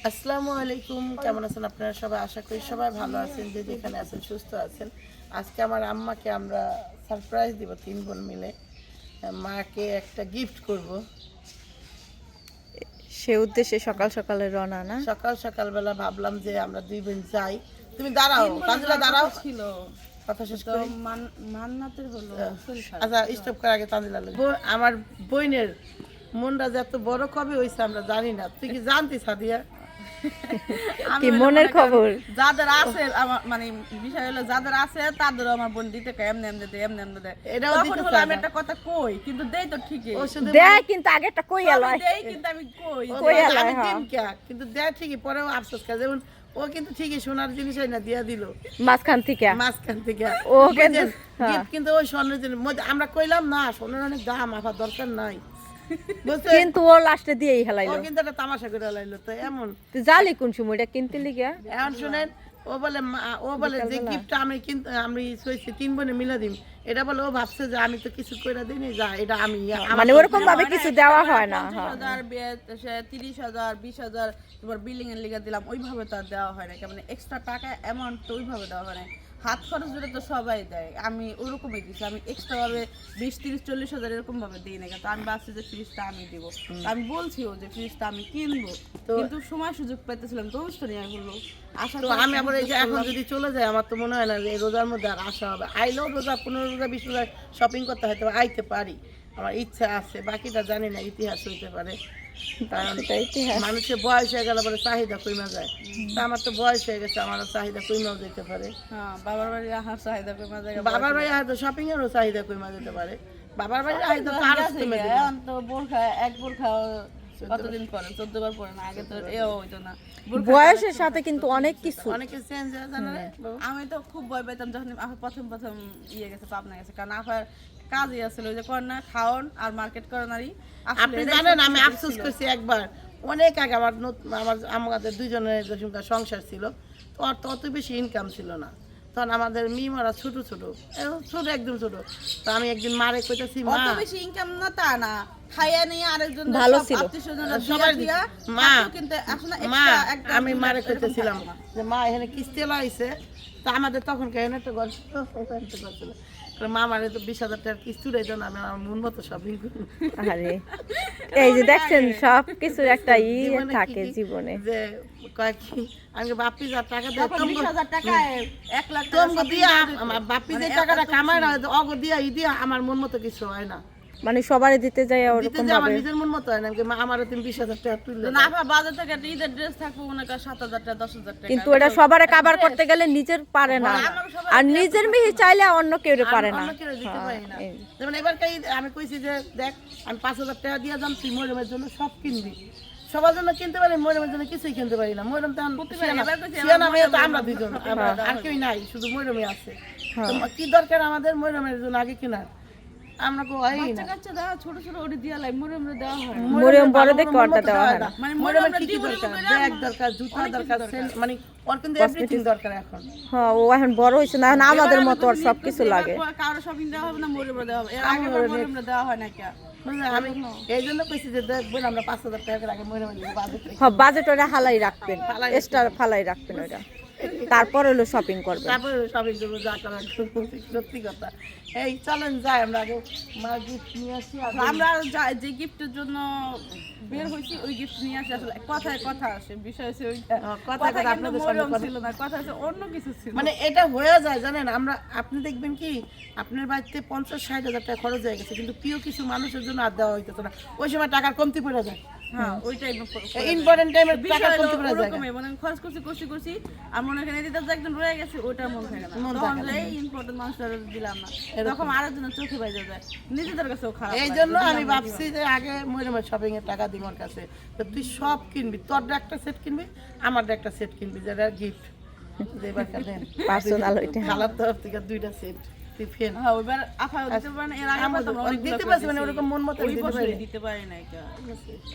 আসসালামু আলাইকুম, কেমন আছেন আপনারা সবাই? আশা করি সবাই ভালো আছেন, যে যেখানে আছেন সুস্থ আছেন। আজকে আমার আম্মাকে আমরা সারপ্রাইজ দিব, 3 বোন মিলে মাকে একটা গিফট করব। সে উদ্দেশ্যে সকাল সকালে রওনা না। সকাল সকালবেলা ভাবলাম যে আমরা 2 বোন যাই। তুমি দাঁড়াও, তানজিলা দাঁড়াও, ছিল কথা শেষ তো করি। মান্নাতের হলো শরীর খারাপ। আচ্ছা, স্টপ করার আগে তানজিলা আমার বোনের মনটা যে এত বড় কবে হয়েছে আমরা জানি না। তুই কি জানতি সাদিয়া? আমি কি হলো মনের মনে করেন, খবর? যাদের আছে আমার মানে বিষয় হলো যাদের আছে তাদেরও আমার বোন দিতে কয় এমনি এমনি দেয় এমনি এমনি দেয়। এটাও তখন দিতে হলো চায় আমি না। একটা কথা কই কিন্তু দেই তো ঠিকই। ও শুধু দেয় কিন্তু আগেরটা কই এলো। আমি দেই কিন্তু আমি কই ও কই বলে, এলাই, আমি হ্যাঁ। দিন কে, কিন্তু দেয় ঠিকই, পরেও আফসোস করে। যেমন ও কিন্তু ঠিকই সোনার জিনিস না দিয়া দিল মাঝখান থেকে মাঝখান থেকে। ও কিন্তু হ্যাঁ। গিফট কিন্তু ওই স্বর্ণের জিনিস মধ্যে আমরা কইলাম না, স্বর্ণের অনেক দাম, আবার দরকার নাই, বুঝতে? কিন্তু ও লাস্টে দিয়েই ও হেলাইলো। কিন্তু একটা তামাশা করে লাইলো, তো এমন। তুই জালি কোন সময়টা কিনতে লিগা? এখন শুনেন, ও বলে ও বলে যে গিফটটা আমি কিন্তু আমি সইছি 3 বোনে মিলে দিম, এটা বলে ও ভাবছে যে আমি তো কিছু কইরা দিইনি, যা এটা আমি মানে ওরকম ভাবে কিছু দেওয়া হয় না। হ্যাঁ 50,000 30,000 20,000 তোমার বিল্ডিং এর লিগে দিলাম, ওইভাবে তো আর দেওয়া হয় না। মানে এক্সট্রা টাকা অ্যামাউন্ট তো ওইভাবে দেওয়া হয় না। হাত খরচ দিলে তো সবাই দেয়, আমি ওরকমই দিচ্ছি। আমি এক্সট্রা ভাবে 20, 30, 40,000 এরকম ভাবে দিই না, কিন্তু আমি ভাবছি যে ফ্রিজটা আমি দিব। আমি বলছিও যে ফ্রিজটা আমি কিনবো, কিন্তু সময় সুযোগ পেতেছিলাম তো অনুষ্ঠান নিয়ে বললো আশা তো করি আমি আবার এই যে এখন যদি চলে যাই, আমার তো মনে হয় না যে এই রোজার মধ্যে আর আসা হবে। আইলেও রোজা 15 রোজা 20 রোজা শপিং করতে হয়তো আইতে পারি, আমার ইচ্ছা আছে। বাকিটা জানি না, ইতিহাস হইতে পারে। কারণ সেটা ইতিহাস। মানুষের বয়স হয়ে গেলে পরে চাহিদা কমে যায়। তা আমার তো বয়স হয়ে গেছে, আমার চাহিদা কমেও যেতে পারে। হ্যাঁ বাবার বাড়ি আহার চাহিদা কমে যায়। বাবার বাড়ি হয়তো শপিং এরও চাহিদা কমে যেতে পারে। বাবার বাড়ি হয়তো আরো কমে যেতে পারে। এখন তো বোরখা এক বোরখা কতদিন পরে 14 বার পরে না, আগে তো এও হইতো না। বয়সের সাথে কিন্তু অনেক কিছু। অনেকে চেঞ্জ হয়ে যায় না রে বাবা? আমি তো খুব ভয় পেতাম যখন আপা প্রথম ইয়ে গেছে পাবনা গেছে, কারণ আপার কাজই আসলে ওই যে কর্না খাওন আর মার্কেট কর্নারই। আপনি জানেন আমি আফসোস করছি একবার, অনেক আগে আমার আমাদের 2জনের সংসার ছিল, তো আর তো অত বেশি ইনকাম ছিল না। তখন আমাদের মেয়েরা ছোট ছোট, ছোট একদম ছোট। তো আমি একদিন মারে কইতাছি, মা অত বেশি ইনকাম না তা না, খাইয়া নিয়ে আরেকজন ভালো ছিল। সবাই মা কিন্তু আসলে মা extra একটা আমি দুইটা মারে এরকম কইতেছিলাম থাকে না। যে মা এখানে কিস্তি লাইছে, তা আমাদের তখন কেন একটা গল্প ছিল, মা মারে তো 20,000 টাকার কিস্তি উঠাইতো না, আমি আমার মন মতো শপিং করি। আরে এই যে দেখছেন সব কিছু একটা জীবনে থাকে কি কি জীবনে। যে কয় কি, আমি বাপ্পি যা টাকা দেয় তখন 20,000 টাকায় 1 লাখ টাকা তোমগো shopping দিয়া, করা যেত। আমার বাপ্পি যে মানে টাকাটা এত কামায় না, অগো দিয়া দিয়া আমার মন মতো কিছু হয় না। মানে সবারই দিতে যায় দিতে ওরকম যে আমার ভাবে। নিজের মন মতো হয় না। আমারও তুমি 20,000 টাকা তুললে না আপা বাজার থেকে একটা ঈদের ড্রেস থাকবো মনে কর 7,000 টাকা 10,000 টাকা, কিন্তু এটা সবারে কাভার করতে গেলে নিজের পারে না, আমাকে সবাই আর নিজের মেয়ে চাইলে অন্য কেউ পারে না। অন্য কেউ দিতে পারি না। এই। যেমন এবার আমি কইছি যে দেখ আমি 5,000 টাকা দিয়ে যাম, তুই মরিয়মের জন্য সব কিনবি। সবার জন্য কিনতে পারি, মরিয়মের জন্য কিছুই কিনতে পারি না। মরিয়ম তো সিয়ানা মেয়ে তো আমরা 2জন, আর কেউ নাই, শুধু মরিয়মই আছে। তো কি দরকার আমাদের মরিয়মের জন্য আগে কিনা, আমরা কো হয় না। বাচ্চা দেওয়া ছোট ছোট ওটি দিয়া লাই মুড়ে দেওয়া হয়। মরিয়ম বড়দের কোয়ার্টার দেওয়া হয় না। মানে মরিয়মের মরিয়মরা কি কি দিব দরকার, দিব ব্যাগ দরকার, জুতা দরকার, মানে ওর কিন্তু এভরিথিং দরকার এখন। হ্যাঁ ও এখন বড় হয়েছে না, এখন আমাদের মতো আর সব কিছু লাগে। কারো শপিং দেওয়া হবে না, মুড়ে দেওয়া হবে। এর আগে মুড়ে দেওয়া হয় না কে? বুঝলে, আমি এই জন্য কইছি যে দেখবেন আমরা 5,000 টাকার আগে মরিয়মের বাজেট হ্যাঁ বাজেট ওটা হালাই রাখবেন, এক্সট্রা ফালাই রাখবেন ওটা, তারপর হলো শপিং করবেন। তারপরে সবাই দেবো যা করার, সত্যি কথা। এই চলেন যাই আমরা আগে মা গিফট নিয়ে আসি। আমরা যে গিফটের জন্য বের হইছি ওই গিফট নিয়ে আসি। আসলে কথায় কথা আসে, বিষয় হচ্ছে ওইটা। কথা কথা কিন্তু আপনাদের সামনে মরিয়ম কথা। ছিল না, কথা হচ্ছে অন্য কিছু ছিল। মানে এটা হয়ে যায় জানেন, আমরা আপনি দেখবেন কি আপনার বাড়িতে 50-60 হাজার টাকা খরচ হয়ে গেছে, কিন্তু প্রিয় কিছু মানুষের জন্য আর দেওয়া হইতো না, ওই সময় টাকার কমতি পড়ে যায়। হ্যাঁ ওইটাই ইম্পর্টেন্ট টাইমে টাকা বিষয় কমতি পড়ে যায়। ওরকমই, মানে খরচ করছি আর মনে করেন এদিকে যে একজন রয়ে গেছে ওইটার মন থাকে না, মন তখন থাকে না। এই ইম্পর্টেন্ট মানুষটা দিলাম না, তখন আরেকজনের চোখে বাইরে যায়, নিজেদের কাছেও খারাপ এই লাগে। জন্য আমি ভাবছি যে আগে মরিয়মের শপিং এর টাকা দিই ওর কাছে, তো তুই সব কিনবি, তোর একটা সেট কিনবি, আমার একটা সেট কিনবি, যেটা গিফট দেবার কাছে পার্সোনাল ওইটা। খালার তরফ থেকে 2টা সেট টিফিন। হ্যাঁ ওইবার আফা দিতে পারেন, এর আগে আমাদের পারতাম, অনেক অনেকগুলো দিতে করে পারছি, মানে দিছি। ওরকম মন মতো ওই দিতে বছরে পারি না। দিতে পারি না এটা।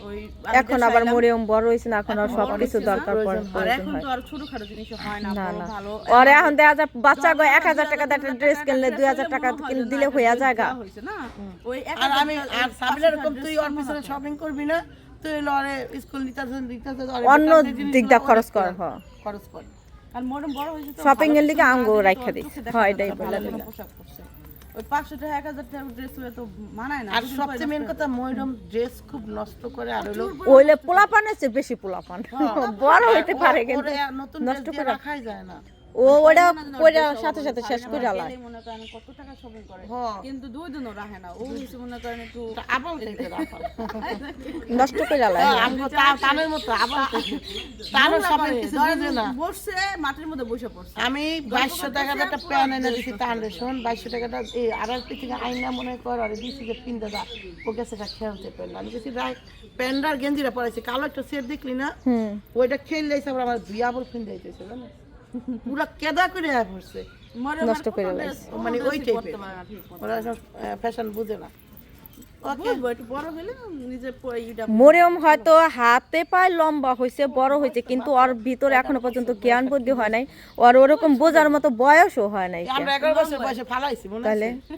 ওই এখন আবার মরিয়ম বড় হয়েছে না, এখন আর সবকিছু দরকার পড়ে আর প্রয়োজন এখন হয়। তো আর ছোটখাটো জিনিস হয় না, না বড় না ভালো ওরে এখন দেখা যায় বাচ্চা গো 1,000 টাকা দিয়ে একটা ড্রেস কিনলে 2,000 টাকা দিলে হয়ে যায় গা। হয়েছে না ওই আর আমি আর সাবিনা এরকম তুই ওর পিছনে শপিং করবি না, তো হইলো আরে স্কুল নিতেছে অন্য দিক দিয়ে খরচ কর খরচ করে আর মোরম বড় হয়েছে তো শপিং এর ভালো লিগে কিছু না আঙ্গো দিলে তো রাইখা দিস চোখে দেখা হয় যায় এটাই না, বলে ভালো কোনো দিলাম পোশাক পরছে। ওই 500 টাকা 1000 টাকা ড্রেস হলে তো মানায় না আর দুদিন সবচেয়ে পরে মেন নষ্ট কথা ময়রম ড্রেস খুব নষ্ট করে আর হলো ওইলে পোলাপানের চেয়ে বেশি পোলাপান বড় হইতে পারে কিন্তু নতুন নষ্ট ড্রেস করে রাখাই যায় না ও ওটা পয়রা সাথে সাথে শেষ করে আলায় গেলেই মনে করেন কত টাকা শপিং করে হ্যাঁ। কিন্তু 2 দিনও রাখে না ও কিছু মনে করেন একটু আবাল থেকে রাখা নষ্ট করে আলায় আমগো তানের মতো আবাল থেকে তারও সবাই কিছু বুঝে না বসছে মাটির মধ্যে বসে পড়ছে আমি 2200 টাকার একটা প্যান এনে দিছি তাহলে শোন 2200 টাকাটা এই আড়াই থেকে আইনা মনে কর আর দিছি যে পিন্দা দা ও গেছে এটা খেলতে পারল আমি গেছি রাই প্যান্ডার গেঞ্জিটা পরাইছি কালো একটা সেট দেখলি না ওইটা খেললেই সব আমার বিয়া বল ফিন যাইতেছে জানো পুরা কেদা করে আয় পড়ছে নষ্ট করে আলায় মানে ওই টাইপের ওরা ফ্যাশন বুঝে না বুঝবো একটু বড় হলে নিজে ইটা মরিয়ম হয়তো হাতে পায় লম্বা হয়েছে বড় হয়েছে কিন্তু ওর ভিতরে এখনো পর্যন্ত জ্ঞান বুদ্ধি হয় নাই ওর ওরকম বোঝার মতো বয়সও হয় নাই আমরা 11 বছর বয়সে ফালাইছি মনে তাহলে আছে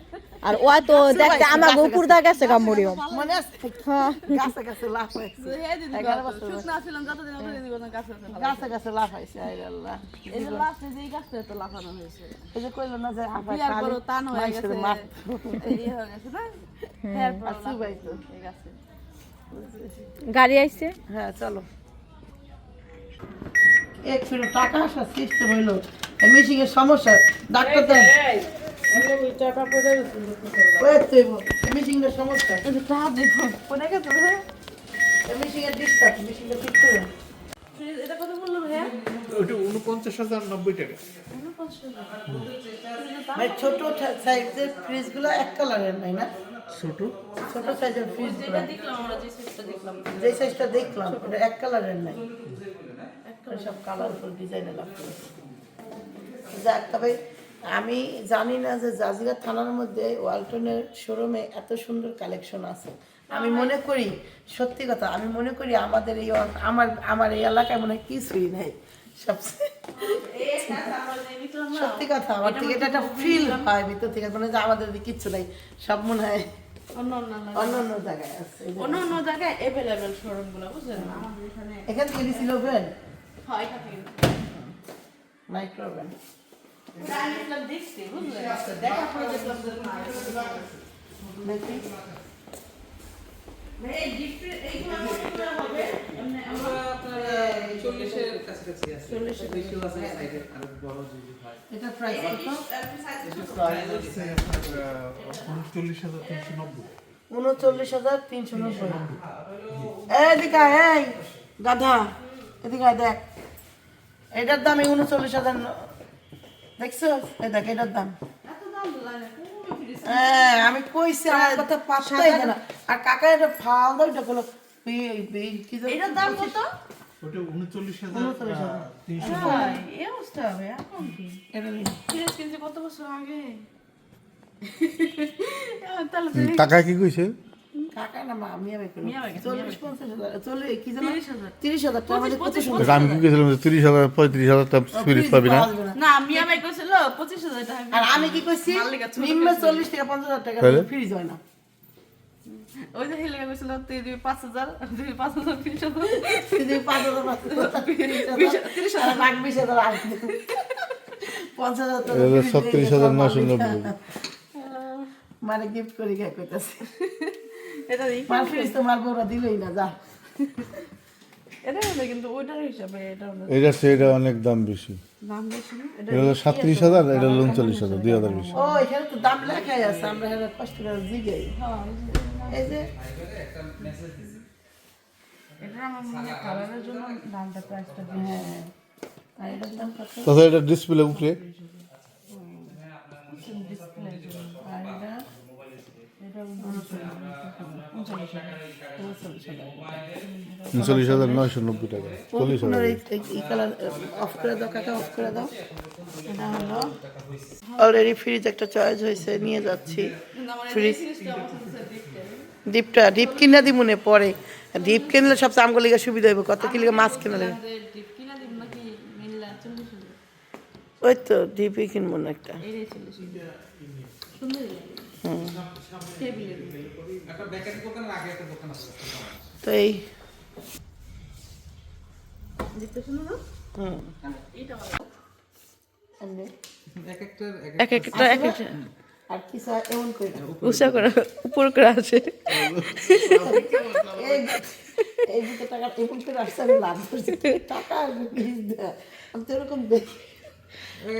আর ও তো দেখতে আমার গোপুর দা গেছে গা মরিয়ম মনে আছে গাছে গাছে লাফ হয়েছে হ্যাঁ দিদি 11 বছর শুকনা ছিলাম যতদিন অতদিন কোনো কাছে আছে গাছে গাছে লাফ হয়েছে আয় আল্লাহ এই যে লাস্টে যেই গাছটা তো লাফানো হয়েছে এই যে কইলো না যে আপা বিয়ার পরও টান হয়ে গেছে মাত এই হয়ে গেছে না এরপর আসু ভাই তো ঠিক আছে গাড়ি আইছে হ্যাঁ চলো এক ফিরে টাকা আসা সিস্টেম হইলো এই মিশিং এর সমস্যা ডাক্তার দেন ওই তো মিশিং এর সমস্যা এই তা দেখো কোনে গেছে রে এই মিশিং এর ডিস্টার্ব মিশিং এর ঠিক করে এটা কত বললো ভাইয়া ওইটা 49,090 টাকা ভাই ছোট সাইজের ফ্রিজ গুলো এক কালারের নাই না ছোট ছোট সাইজের ফ্রিজ গুলো দেখলাম আমরা যে সেটটা দেখলাম যে সাইজটা দেখলাম এটা এক কালারের নাই সব কালারফুল ডিজাইনের লাগবে যাক তবে আমি জানি না যে জাজিরা থানার মধ্যে ওয়ালটনের শোরুমে এত সুন্দর কালেকশন আছে আমি মনে করি সত্যি কথা আমি মনে করি আমাদের এই আমার এই এলাকায় মনে হয় কিছুই নেই সবচেয়ে সত্যি কথা আমার থেকে এটা একটা ফিল হয় ভিতর থেকে মনে হয় যে আমাদের এদিকে কিচ্ছু নেই সব মনে হয় অন্য অন্য অন্য জায়গায় আছে অন্য জায়গায় अवेलेबल শোরুম গুলো বুঝলেন আমাদের এখানে এখান থেকে ছিল ওভেন হয় এখান থেকে মাইক্রো ওভেন আমি দেখলাম দেখছি বুঝলেন দেখা পরে দেখলাম যে দেখি এই গিফট এইগুলো কত হবে এমনি আমরা 40 এর কাছাকাছি আছে 40 এর বেশিও আছে সাইডে আর বড় যদি হয় এটা প্রাইস কত প্রাইস হচ্ছে আপনার 39,390 39,390 এদিকে এই গাধা এদিকে দেখ এটার দাম 39,000 দেখছো এই দেখ এটার দাম এত দাম লাগে হ্যাঁ আমি কইছি আমার কথা পাত্তাই দেয় না আর কাকা এটা ফাল দাও এটা হলো কি জানো এটার দাম কত ওটা 39,390 এই অবস্থা হবে এখন কি এটা নিন। ফ্রিজ কিনছে কত বছর আগে তাহলে টাকা কি কইছে কাকা না মা আমি আমি মিয়া ভাই, 40-50,000 চলে কি জানো 30,000 30,000 টাকা মানে কত সুন্দর এটা আমি কি কইছিলাম যে 30,000 35,000 টাকা ফ্রিজ পাবি না পাওয়া যাবে না। না মিয়া ভাই কইছিল 25,000 টাকা আর আমি কি কইছি মালিকা ছোট নিম্ন 40 থেকে 50,000 টাকা তাহলে? ফ্রিজ হয় না ওই যে হেলে কইছিল তুই দিবি 5,000 তুই 5,000 30,000 যদি 5,000 30,000 আর লাখ 20,000 আর 50,000 টাকা এটা fridge দিয়ে 36,990 মানে গিফট করে কে কইতাছে এটা দিই মার ফ্রিজ তো মার বড় দিলই না যা এটা হলো কিন্তু ওইটার হিসাবে এটা হলো এটা এটা অনেক দাম বেশি দাম বেশি না এটা এটা হলো 37,000 এটা হলো 39,000 2000 বেশি ও এখানে তো দাম লেখাই আছে আমরা এখানে কষ্ট করে জিগাই এই যে এটা আমার মনে হয় কালারের জন্য দামটা প্রাইসটা বেশি হ্যাঁ আর এটার দাম কত তাহলে এটা ডিসপ্লে উপরে আর এটা এটা 39,990 টাকা 40,000 এই কালার অফ করে দাও কাকা অফ করে দাও এটা হলো অলরেডি ফ্রিজ একটা চয়েস হয়েছে নিয়ে যাচ্ছি ফ্রিজ ডিপ কিনা দিব মনে পরে ডিপ কিনলে সব আমগুলো লিগে সুবিধা হইব কত কি লিগে মাছ কিনলে ডিপ কিনা দিব নাকি মিললা 40,000 ওই তো ডিপই কিনবো না একটা এটাই 40,000 সুন্দর টেবিলের একটা বেকারি দোকানের আগে একটা দোকান আছে তো এই হুম এমনি। এক একটার এক একটা এক একটা আর কি স্যার এমন করে উঁচা করে উপর করে আছে। এই এই দুটো টাকা এমন করে আসছে আমি লাভ করছি টাকা আসবে প্লিজ দেয়া আমি তো এরকম দেখি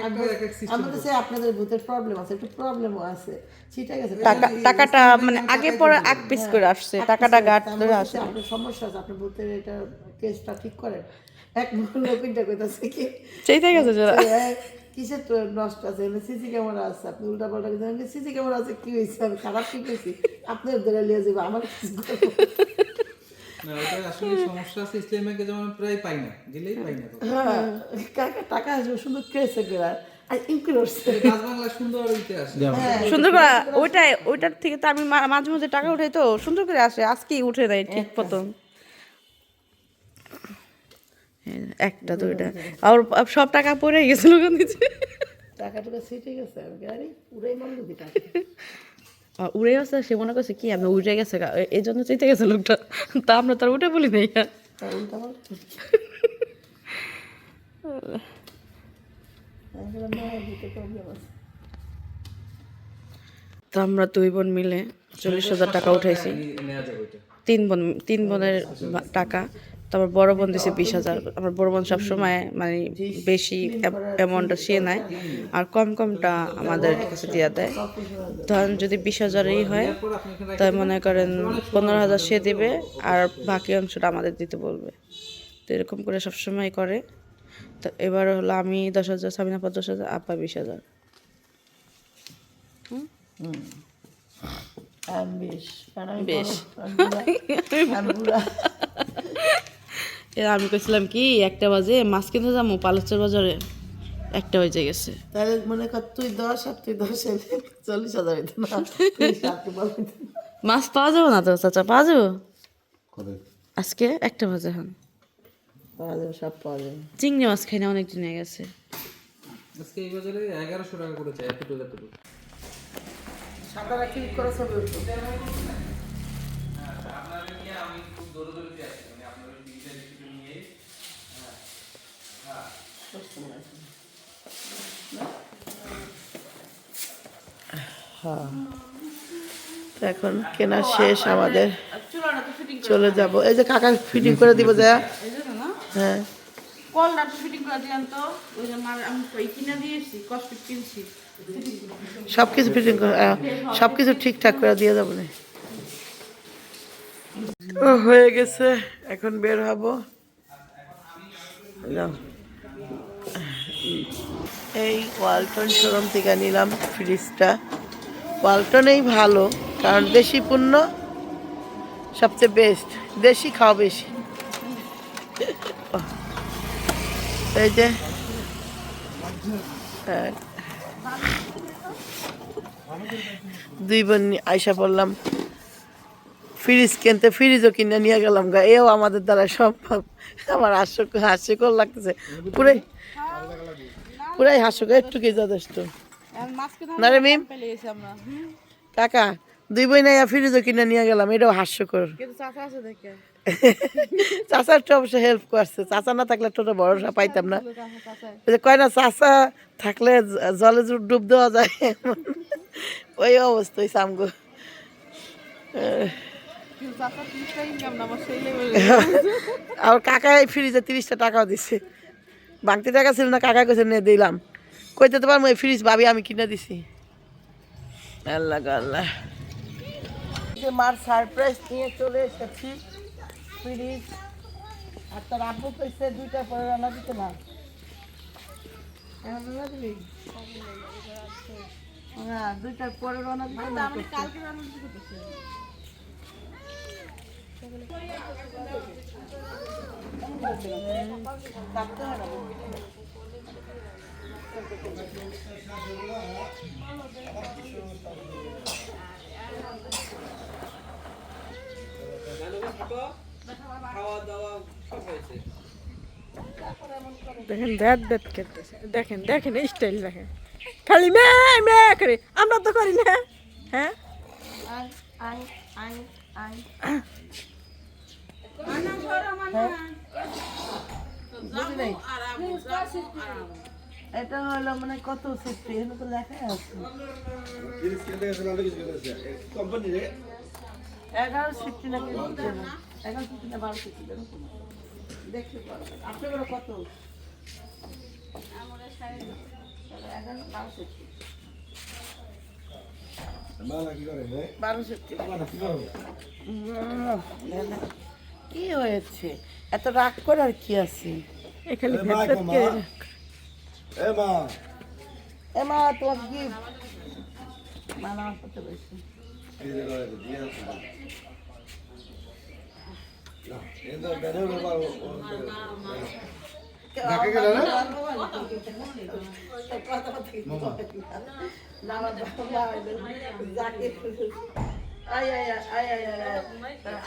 আমাদের সে আপনাদের ভূতের প্রবলেম আছে একটু প্রবলেমও আছে সেটা গেছে টাকাটা মানে আগে পরে আগ পিস করে আসছে, টাকাটা গাট ধরে আসে। আপনার সমস্যা আছে আপনি ভূতের এটা কেসটা ঠিক করেন এক লোকটা কইতাছে কি সেইটাই গেছে যারা কিসের তো নষ্ট আছে সিসি ক্যামেরা আছে আপনি উল্টা পাল্টা কিছু সিসি ক্যামেরা আছে কি হয়েছে আমি খারাপ কি করেছি আপনার ধরে লিয়ে যাবো আমার কিছু করবো না, ওটা আসলে সমস্যা আছে ইসলামী ব্যাংকে যেমন প্রায় পাই না, গেলেই পাই না। হ্যাঁ কাকা টাকা আসবে সুন্দর কেসে করে আর ইনক্রিজ হচ্ছে কাজ বাংলা সুন্দর হইতে আসে। সুন্দর করে ওইটার থেকে তো আমি মাঝে মাঝে টাকা উঠাই তো সুন্দর করে আসে, আজকেই উঠে দেয় ঠিক মতন। একটা দুইটা আর সব টাকা পড়ে গেছিল ওখান নিচে। টাকা টুকা সিটে গেছে আমি গাড়ি পুরাই বন্ধ দি টাকা উড়ে গেছে, সে মনে করছে কি আমি উঠে গেছে এই জন্য চেতে গেছে লোকটা, তা আমরা তার উঠে বলি নাই। উল্টা পাল্টা প্রবলেম আছে তো আমরা 2 বোন মিলে 40,000 টাকা উঠাইছি। নেওয়া যাবে ওইটা। 3 বোনের টাকা, তারপর বড় বোন দিছে 20,000। আমার বড় বোন সবসময় মানে বেশি অ্যামাউন্টটা সে নেয় আর কমটা আমাদের কাছে দিয়ে দেয়। ধরেন যদি 20,000ই হয় তাই মনে করেন 15,000 সে দেবে আর বাকি অংশটা আমাদের দিতে বলবে। তো এরকম করে সবসময় করে। তো এবার হলো আমি 10,000, সাবিনা 50,000, আপা 20,000। আমি কইছিলাম কি 1টা বাজে মাছ কিনতে যাবো পালচর বাজারে, 1টা বেজে গেছে। তাহলে মনে কর তুই 10 আর তুই 10 40,000 হইতো না মাছ পাওয়া যাবে না তো চাচা? পাওয়া যাবে করে আজকে 1টা বাজে। হ্যাঁ পাওয়া যাবে সব পাওয়া যাবে চিংড়ি মাছ খাই না অনেক দিন হয়ে গেছে। আজকে এই বাজারে 1100 টাকা করে চাই এতটুকু। সাদা ক্লিক করে ছবি উঠো তো এখন কেনা শেষ আমাদের, চলে যাব। এই যে কাকা ফিটিং করে দিব যা। হ্যাঁ কলটা তো ফিটিং করে দিলাম তো ওই যে আমি ওই কিনে দিয়েছি কসপিট কিনছি। সবকিছু ফিটিং করে সবকিছু ঠিকঠাক করে দিয়ে যাবো না। ও হয়ে গেছে, এখন বের হব। এই ওয়ালটন শোরুম থেকে নিলাম ফ্রিজটা। ওয়ালটনেই ভালো, কারণ দেশি পণ্য সবচেয়ে বেস্ট, দেশি খাওয়া বেশি। এই যে দুই বোন আইসা পড়লাম ফ্রিজ কিনতে, ফ্রিজও কিনে নিয়ে গেলাম গা। এও আমাদের দ্বারা সম্ভব। আমার হাস্যকর লাগতেছে, পুরাই হাস্যকর, একটু কি যথেষ্ট না রে মিম? কাকা দুই বই নাই ফ্রিজও কিনে নিয়ে গেলাম, এটাও হাস্যকর। চাচার তো অবশ্য হেল্প করছে, চাচা না থাকলে তো ভরসা পাইতাম না। কয় না চাচা থাকলে জলে ডুব দেওয়া যায়, ওই অবস্থা হয়েছে আমগো। আর কাকাই ফ্রিজে 30টা টাকাও দিছে, বাংতি টাকা ছিল না, কাকা কাছে নিয়ে দিলাম। কইতে তো পারবো এই ফ্রিজ ভাবি আমি কিনে দিছি। আল্লাহ আল্লাহ, মার সারপ্রাইজ নিয়ে চলে এসেছি ফ্রিজ। আর তার আব্বু কইছে 2টা পরে রান্না দিতে না, রান্না দিবি? হ্যাঁ 2টার পরে রান্না দিতে না, আমি কালকে রান্না দিতে। দেখেন ব্যাট খেলতেছে, দেখেন দেখেন স্টাইল দেখেন, খালি মে মে করে, আমরা তো করি না। হ্যাঁ বুঝি নাই এটা হলো মানে কত সেফটি এখানে তো লেখাই আছে 11 সেফটি নাকি 11 সেফটি না 12 সেফটি দেখতে পারবেন আপনার কত 11 12 সেফটি 12 সেফটি কি হয়েছে এত রাগ করার কি আছে এখানে এমা তোমার গিফট মানা করতে বলছি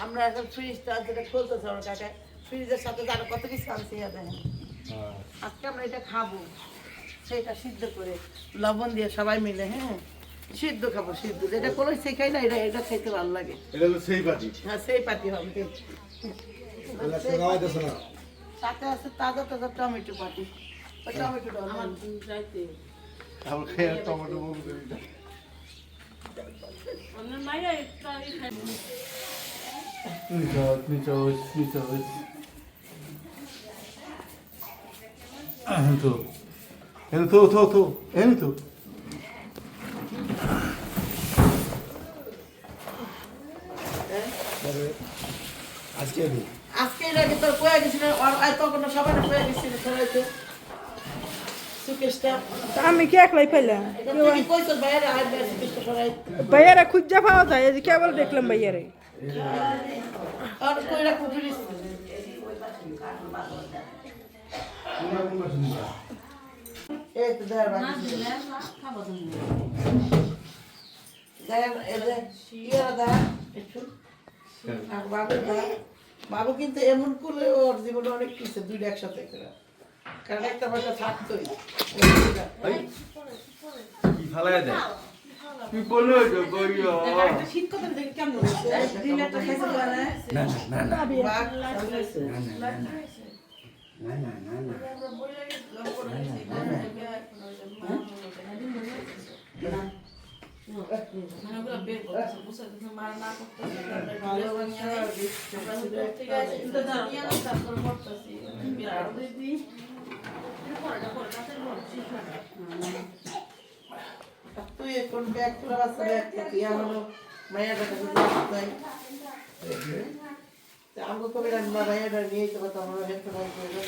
আমরা এখন ফ্রিজটা যেটা খুলতেছি আমার কাকা ফ্রিজের সাথে আরো কত কিছু আনছি দেখেন আজকে আমরা এটা খাবো সেটা সিদ্ধ করে লবণ দিয়ে সবাই মিলে হ্যাঁ সিদ্ধ খাবো সিদ্ধ যেটা কোনো শেখাই না এটা এটা খেতে ভালো লাগে এটা হলো সেই পাটি হ্যাঁ সেই পাতি হবে সাথে আছে তাজা তাজা টমেটো পাতি ওই টমেটোটা আমার আমার খেয়ে টমেটো বলতে তো আজকে এর আগে তোর কয়ে গেছিল আর তখন সবাই কয়ে গেছিল সবাইতে সুকেশটা আমি কি একলাই পেলাম তুই কইছস বাইরে আর সুকেশটা সরাই ভাইয়ারা খুঁজা পাওয়া যায় এই যে কেবল দেখলাম ভাইয়ারে আর কইরা কুটুরিস এই তো দাঁড়া খাবো তুমি দাঁড়া এলে ইয়া দাঁড়া একটু আর বাবু কিন্তু এমন করলে ওর জীবনে অনেক কিছু দুইটা একসাথে করে কারণ একটা পয়সা থাকতোই কি ফালায় দেয় কি বলে শীত কথা দেখে কেমন ডিনারটা খাইতে পারে না না না তুই কোন ব্যাগ তোলা আছে ব্যাগ থেকে হলো মায়ের কাছে আমাকে কবে রান্না মায়ের নিয়ে যেতে পারতাম আমরা হেল্প করে